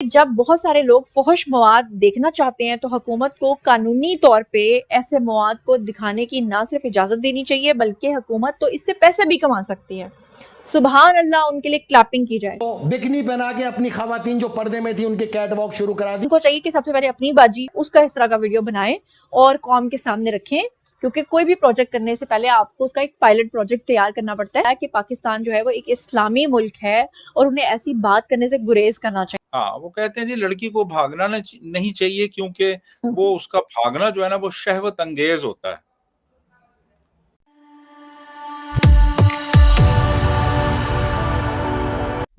जब बहुत सारे लोग फ़ोहश मवाद देखना चाहते हैं तो हुकूमत को कानूनी तौर पे ऐसे मवाद को दिखाने की ना सिर्फ इजाज़त देनी चाहिए बल्कि हुकूमत तो इससे पैसे भी कमा सकती है। सुबहान अल्लाह, उनके लिए क्लैपिंग की जाए। तो बिकनी पहना के अपनी खवातीन जो पर्दे में थी उनके कैट वॉक शुरू करा दी। उनको चाहिए कि सबसे पहले अपनी बाजी उसका इस तरह का वीडियो बनाएं और कौम के सामने रखें, क्योंकि कोई भी प्रोजेक्ट करने से पहले आपको उसका एक पायलट प्रोजेक्ट तैयार करना पड़ता है कि पाकिस्तान जो है वो एक इस्लामी मुल्क है और उन्हें ऐसी बात करने से गुरेज करना चाहिए। हाँ, वो कहते हैं जी लड़की को भागना नहीं चाहिए क्योंकि वो उसका भागना जो है ना वो शहवत अंगेज होता है।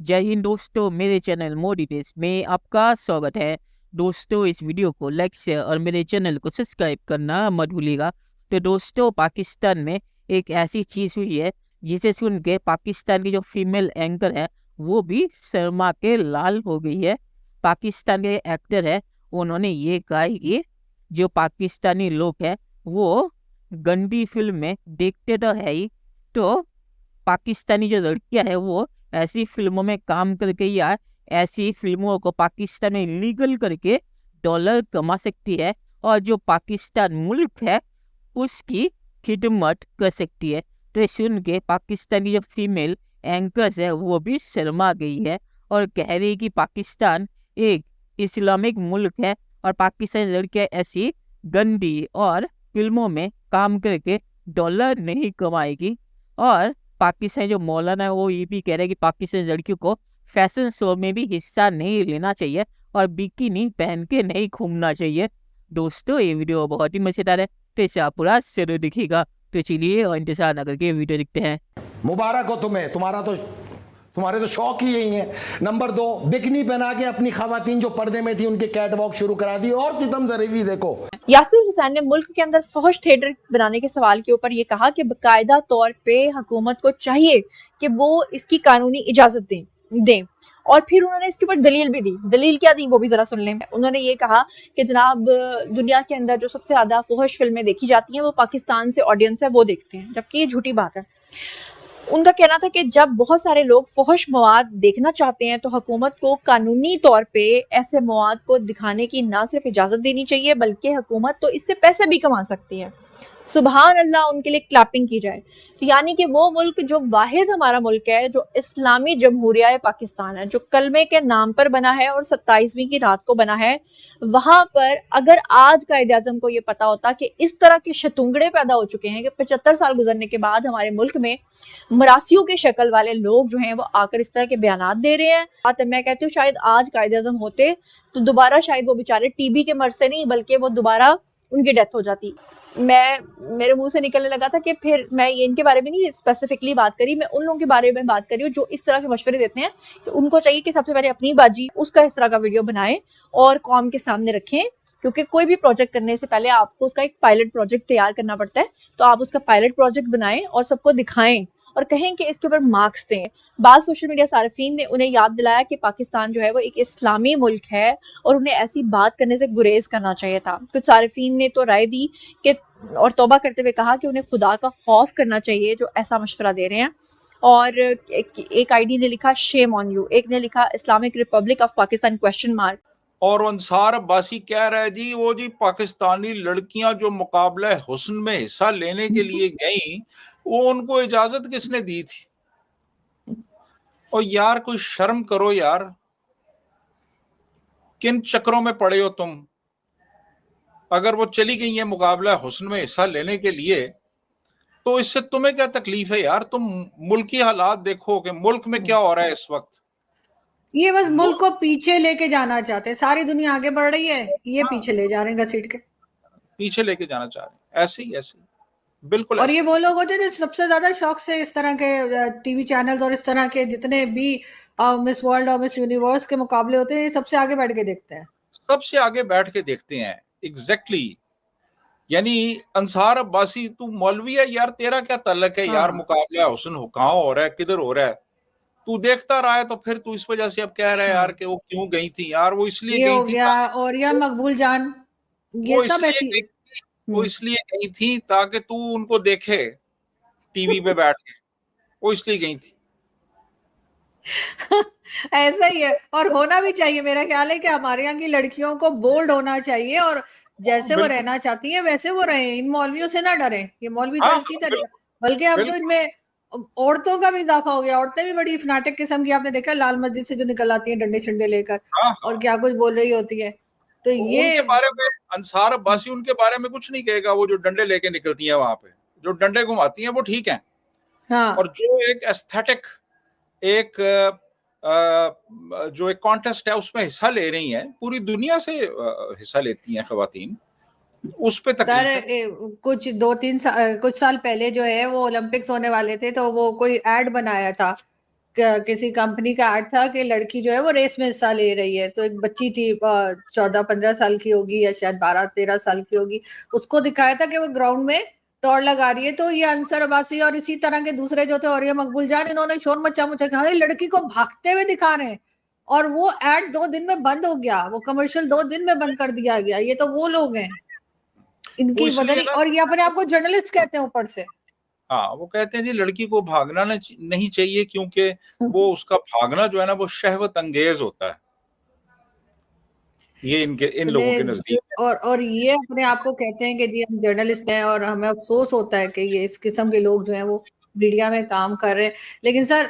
जय हिंद दोस्तों, मेरे चैनल मोदी टेस्ट में आपका स्वागत है। दोस्तों, इस वीडियो को लाइक शेयर और मेरे चैनल को सब्सक्राइब करना मत भूलिएगा। तो दोस्तों, पाकिस्तान में एक ऐसी चीज़ हुई है जिसे सुन के पाकिस्तान की जो फीमेल एंकर है वो भी शर्मा के लाल हो गई है। पाकिस्तान के एक्टर है, उन्होंने ये कहा है कि जो पाकिस्तानी लोग हैं वो गंदी फिल्म में देखते तो है ही, तो पाकिस्तानी जो लड़कियां है वो ऐसी फिल्मों में काम करके या ऐसी फिल्मों को पाकिस्तान में लीगल करके डॉलर कमा सकती है और जो पाकिस्तान मुल्क है उसकी खिदमत कर सकती है। तो ये सुन के पाकिस्तान की जो फीमेल एंकर्स है वो भी शर्मा गई है और कह रही है कि पाकिस्तान एक इस्लामिक मुल्क है और पाकिस्तानी लड़कियां ऐसी गंदी और फिल्मों में काम करके डॉलर नहीं कमाएगी। और पाकिस्तान जो मौलाना है वो ये भी कह रहे हैं कि पाकिस्तानी लड़कियों को फैशन शो में भी हिस्सा नहीं लेना चाहिए और बिकिनी पहन के नहीं घूमना चाहिए। दोस्तों, ये वीडियो बहुत ही मजेदार है, तो इसे आप पूरा जरूर दिखिएगा। तो चलिए और इंतजार न करके वीडियो देखते हैं। मुबारक हो तुम्हें, तुम्हारे तो शौक ही यही है। नंबर 2, बिकनी पहना के अपनी खवातीन जो पर्दे में थी उनके कैट वॉक शुरू करा दी। और सितम जरीफी देखो। यासिर हुसैन ने मुल्क के अंदर फहश थिएटर बनाने के सवाल के ऊपर ये कहा कि बाकायदा तौर पे हुकूमत को चाहिए कि वो इसकी कानूनी इजाजत दें। और फिर उन्होंने इसके ऊपर दलील भी दी। दलील क्या दी वो भी जरा सुन लें। उन्होंने ये कहा कि जनाब, दुनिया के अंदर जो सबसे ज्यादा फहश फिल्में देखी जाती हैं वो पाकिस्तान से ऑडियंस है वो देखते हैं, जबकि ये झूठी बात है। उनका कहना था कि जब बहुत सारे लोग फहश मवाद देखना चाहते हैं तो हुकूमत को कानूनी तौर पे ऐसे मवाद को दिखाने की ना सिर्फ इजाज़त देनी चाहिए बल्कि हुकूमत तो इससे पैसे भी कमा सकती है। सुबहान अल्लाह, उनके लिए क्लैपिंग की जाए। तो यानी कि वो मुल्क जो वाहिद हमारा मुल्क है, जो इस्लामी जमहूरिया पाकिस्तान है, जो कलमे के नाम पर बना है और 27वीं की रात को बना है, वहां पर अगर आज कायदे आज़म को ये पता होता कि इस तरह के शतुंगड़े पैदा हो चुके हैं कि 75 साल गुजरने के बाद हमारे मुल्क में मरासियों की शक्ल वाले लोग जो हैं वो आकर इस तरह के बयानात दे रहे हैं, तो मैं कहती हूँ शायद आज कायदे आज़म होते तो दोबारा शायद वो बेचारे टीबी के मर से नहीं बल्कि वो दोबारा उनकी डेथ हो जाती। मेरे मुंह से निकलने लगा था कि फिर मैं ये इनके बारे में नहीं स्पेसिफिकली बात करी, मैं उन लोगों के बारे में बात करी हूँ जो इस तरह के मशवरे देते हैं कि उनको चाहिए कि सबसे पहले अपनी बाजी उसका इस तरह का वीडियो बनाएं और कौम के सामने रखें, क्योंकि कोई भी प्रोजेक्ट करने से पहले आपको उसका एक पायलट प्रोजेक्ट तैयार करना पड़ता है। तो आप उसका पायलट प्रोजेक्ट बनाएं और सबको दिखाएं और कहें कि इसके ऊपर मार्क्स दें। बाद सोशल मीडिया सार्फिन ने उन्हें याद दिलाया कि पाकिस्तान जो है वो एक इस्लामी मुल्क है और उन्हें ऐसी बात करने से गुरेज करना चाहिए था। कुछ सार्फिन ने तो राय दी कि और तौबा करते हुए कहा कि उन्हें खुदा का खौफ करना चाहिए जो ऐसा मशवरा दे रहे हैं। और एक आईडी ने लिखा शेम ऑन यू, एक ने लिखा Islamic Republic of Pakistan question mark. और अंसार अब्बासी कह रहा है जी वो जी पाकिस्तानी लड़कियां जो मुकाबला हुस्न में हिस्सा लेने के लिए गई वो उनको इजाजत किसने दी थी? और यार कोई शर्म करो यार, किन चक्रों में पड़े हो तुम? अगर वो चली गई है मुकाबला हुस्न में हिस्सा लेने के लिए तो इससे तुम्हें क्या तकलीफ है यार? तुम मुल्क की हालात देखो कि मुल्क में क्या हो रहा है इस वक्त। ये बस मुल्क को पीछे लेके जाना चाहते हैं। सारी दुनिया आगे बढ़ रही है, ये पीछे ले जा रहे हैं घसीट के, पीछे लेके जाना चाह रहे हैं। ऐसे ही बिल्कुल। और ये वो लोग होते हैं जो सबसे ज्यादा शौक से इस तरह के टीवी चैनल्स और इस तरह के जितने भी मिस वर्ल्ड और मिस यूनिवर्स के मुकाबले होते हैं, ये सबसे आगे बैठ के देखते हैं, सबसे आगे बैठ के देखते हैं। एग्जैक्टली यानी अंसार अब्बासी तू मौलवी है यार, तेरा क्या ताल्लुक है यार? मुकाबला हुस्न कहाँ हो रहा है, किधर हो रहा है? तू देखता रहा है तो फिर तू इस वजह से अब कह रहा है यार कि वो क्यों गई थी यार? वो इसलिए ये गई हो थी गया। और या मकबूल जान, ये वो सब इसलिए ऐसी गई थी वो इसलिए गई थी ताकि तू उनको देखे टीवी पे बैठ के। वो इसलिए गई थी। ऐसा ही है, और होना भी चाहिए। मेरा ख्याल है कि हमारे यहाँ की लड़कियों को बोल्ड होना चाहिए, और जैसे वो बिल्कुल। रहना चाहती हैं वैसे वो रहें। इन मौलवियों से ना डरें, ये मौलवी हाँ, तो हाँ, इसी तरह, बिल्कुल, बल्कि अब तो बिल्कुल। इनमें औरतों का भी इजाफा हो गया। औरतें भी बड़ी फनाटिक किस्म की, आपने देखा लाल मस्जिद से जो निकल आती हैं डंडे शंडे लेकर, हाँ, और हाँ। क्या कुछ बोल रही होती है। तो उनके ये बारे में अंसार अब्बासी उनके बारे में कुछ नहीं कहेगा, वो जो डंडे लेके निकलती हैं वहां पे, जो डंडे घुमाती हैं वो ठीक हैं। हाँ और जो एक एस्थेटिक, एक जो एक कॉन्टेस्ट है उसमें हिस्सा ले रही हैं, पूरी दुनिया से हिस्सा लेती हैं खवातीन, उस पे सर, तकलीफ है। कुछ 2-3 कुछ साल पहले जो है वो ओलंपिक्स होने वाले थे, तो वो कोई एड बनाया था, किसी कंपनी का एड था कि लड़की जो है वो रेस में हिस्सा ले रही है। तो एक बच्ची थी, 14-15 साल की होगी, या शायद 12-13 साल की होगी। उसको दिखाया था कि वो ग्राउंड में दौड़ लगा रही है। तो ये अंसर अब्बासी और इसी तरह के दूसरे जो थे, और ये मकबूल जान, इन्होंने शोर मचा मुचा कि अरे लड़की को भागते हुए दिखा रहे हैं, और वो एड 2 दिन में बंद हो गया, वो कमर्शियल 2 दिन में बंद कर दिया गया। ये तो वो लोग हैं, वो इनकी पता इसलिए नहीं, ना, और ये अपने आप को जर्नलिस्ट कहते हैं ऊपर से। हाँ, वो कहते हैं जी लड़की को भागना नहीं चाहिए, क्योंकि वो उसका भागना जो है ना वो शहवत अंगेज होता है। ये इन लोगों के नजदीक है। और ये अपने आप को कहते हैं कि जी हम जर्नलिस्ट हैं, और हमें अफसोस होता है कि ये इस किस्म के लोग जो हैं वो मीडिया में काम कर रहे हैं। लेकिन सर,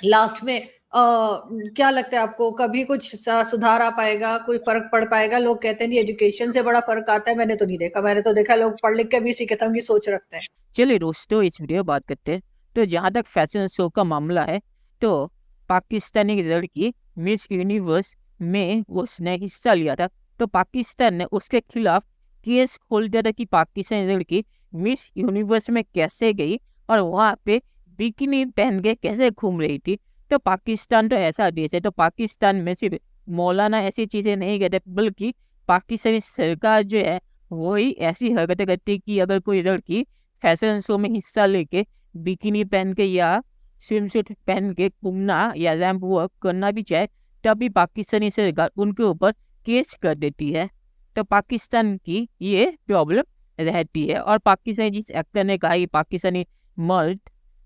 लास्ट में क्या लगता है आपको, कभी कुछ सुधार आ पाएगा, कोई फर्क पड़ पाएगा? लोग कहते हैं जी एजुकेशन से बड़ा फर्क आता है। मैंने तो नहीं देखा, मैंने तो देखा लोग पढ़ लिख के भी इसी किस्म की सोच रखते हैं। चलिए दोस्तों, इस वीडियो में बात करते हैं। तो जहाँ तक फैशन शो का मामला है, तो पाकिस्तानी लड़की मिस यूनिवर्स में उसने हिस्सा लिया था, तो पाकिस्तान ने उसके खिलाफ केस खोल दिया था कि पाकिस्तानी लड़की मिस यूनिवर्स में कैसे गई और वहाँ पे बिकिनी पहन के कैसे घूम रही थी। तो पाकिस्तान तो ऐसा देश है, तो पाकिस्तान में सिर्फ मौलाना ऐसी चीज़ें नहीं कहते, बल्कि पाकिस्तानी सरकार जो है वही ऐसी हरकतें करती है कि अगर कोई लड़की फैशन शो में हिस्सा लेके बिकिनी पहन के या स्विमसूट पहन के घूमना या रैंप वॉक करना भी चाहे, तभी पाकिस्तानी सरकार उनके ऊपर केस कर देती है। तो पाकिस्तान की ये प्रॉब्लम रहती है। और पाकिस्तानी जिस एक्टर ने कहा कि पाकिस्तानी मर्द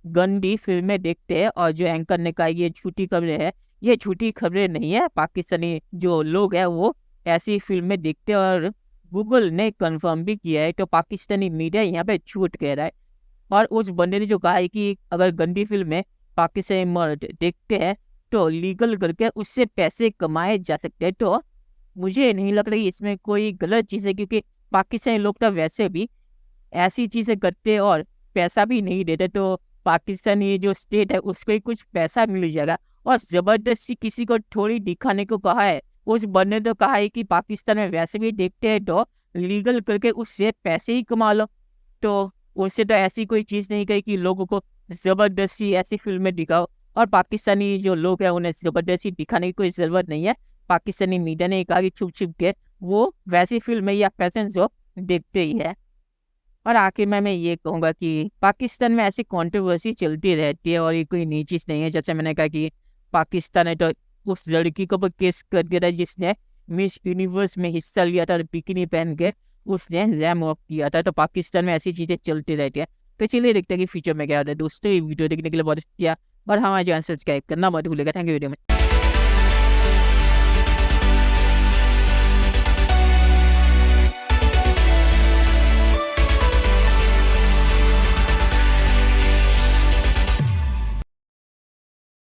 गंदी फिल्में देखते हैं, और जो एंकर ने कहा ये झूठी खबरें हैं, ये झूठी खबरें नहीं है। पाकिस्तानी जो लोग हैं वो ऐसी फिल्में देखते हैं, और गूगल ने कंफर्म भी किया है। तो पाकिस्तानी मीडिया यहाँ पे झूठ कह रहा है। और उस बंदे ने जो कहा है कि अगर गंदी फिल्में पाकिस्तानी मर्द देखते हैं तो लीगल करके उससे पैसे कमाए जा सकते हैं, तो मुझे नहीं लग रही इसमें कोई गलत चीज़ है, क्योंकि पाकिस्तानी लोग तो वैसे भी ऐसी चीज़ें करते और पैसा भी नहीं देते, तो पाकिस्तानी जो स्टेट है उसको ही कुछ पैसा मिल जाएगा। और ज़बरदस्ती किसी को थोड़ी दिखाने को कहा है। उस बंदे ने तो कहा है कि पाकिस्तान में वैसे भी देखते हैं, तो लीगल करके उससे पैसे ही कमा लो। तो उससे तो ऐसी कोई चीज़ नहीं कही कि लोगों को ज़बरदस्ती ऐसी फिल्में दिखाओ। और पाकिस्तानी जो लोग हैं उन्हें ज़बरदस्ती दिखाने की कोई ज़रूरत नहीं है। पाकिस्तानी मीडिया ने कहा कि छुप छुप के वो वैसी फिल्में या फैशन शो देखते ही है। और आखिर में मैं ये कहूँगा कि पाकिस्तान में ऐसी कंट्रोवर्सी चलती रहती है, और ये कोई नई चीज़ नहीं है। जैसे मैंने कहा कि पाकिस्तान ने तो उस लड़की को भी केस कर दिया था जिसने मिस यूनिवर्स में हिस्सा लिया था और बिकिनी पहन के उसने रैम वॉक किया था। तो पाकिस्तान में ऐसी चीज़ें चलती रहती है। तो चलिए देखते हैं कि फ्यूचर में क्या होता है। दोस्तों, ये वीडियो देखने के लिए बहुत शुक्रिया, और हमारे चैनल सब्सक्राइब करना मत भूलिएगा। Thank you very much.